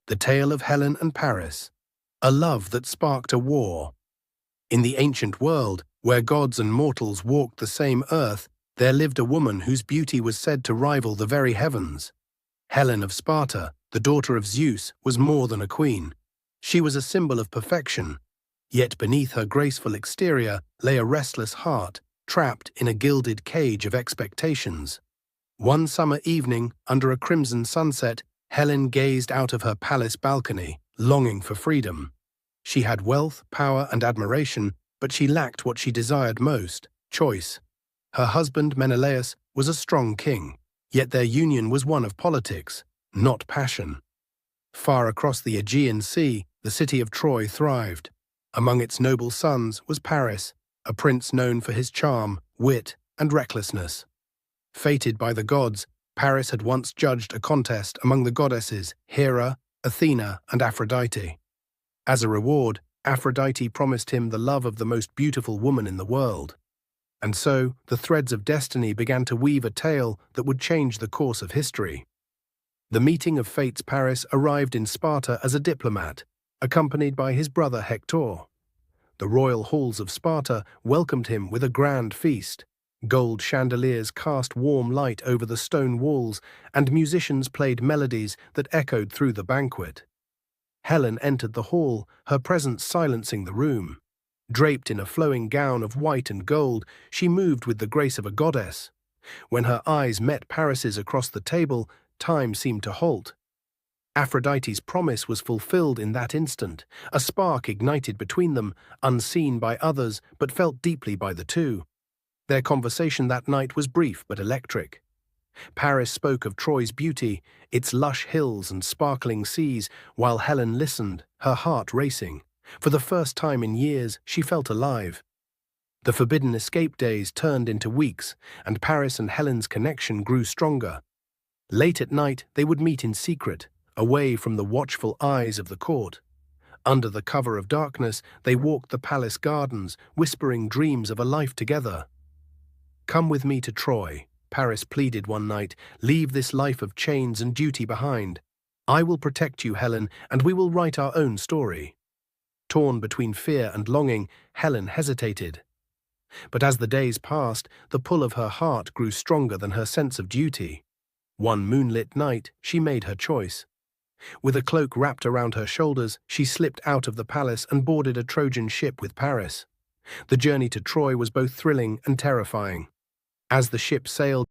The Tale of Helen and Paris, a love that sparked a war. In the ancient world, where gods and mortals walked the same earth, there lived a woman whose beauty was said to rival the very heavens. Helen of Sparta, the daughter of Zeus, was more than a queen. She was a symbol of perfection, yet beneath her graceful exterior lay a restless heart, trapped in a gilded cage of expectations. One summer evening, under a crimson sunset, Helen gazed out of her palace balcony, longing for freedom. She had wealth, power, and admiration, but she lacked what she desired most: choice. Her husband, Menelaus, was a strong king, yet their union was one of politics, not passion. Far across the Aegean Sea, the city of Troy thrived. Among its noble sons was Paris, a prince known for his charm, wit, and recklessness. Fated by the gods, Paris had once judged a contest among the goddesses Hera, Athena, and Aphrodite. As a reward, Aphrodite promised him the love of the most beautiful woman in the world. And so, the threads of destiny began to weave a tale that would change the course of history. The meeting of fate's Paris arrived in Sparta as a diplomat, accompanied by his brother Hector. The royal halls of Sparta welcomed him with a grand feast. Gold chandeliers cast warm light over the stone walls, and musicians played melodies that echoed through the banquet. Helen entered the hall, her presence silencing the room. Draped in a flowing gown of white and gold, she moved with the grace of a goddess. When her eyes met Paris's across the table, time seemed to halt. Aphrodite's promise was fulfilled in that instant. A spark ignited between them, unseen by others, but felt deeply by the two. Their conversation that night was brief but electric. Paris spoke of Troy's beauty, its lush hills and sparkling seas, while Helen listened, her heart racing. For the first time in years, she felt alive. The forbidden escape days turned into weeks, and Paris and Helen's connection grew stronger. Late at night, they would meet in secret, away from the watchful eyes of the court. Under the cover of darkness, they walked the palace gardens, whispering dreams of a life together. "Come with me to Troy," Paris pleaded one night. "Leave this life of chains and duty behind. I will protect you, Helen, and we will write our own story." Torn between fear and longing, Helen hesitated. But as the days passed, the pull of her heart grew stronger than her sense of duty. One moonlit night, she made her choice. With a cloak wrapped around her shoulders, she slipped out of the palace and boarded a Trojan ship with Paris. The journey to Troy was both thrilling and terrifying. As the ship sailed,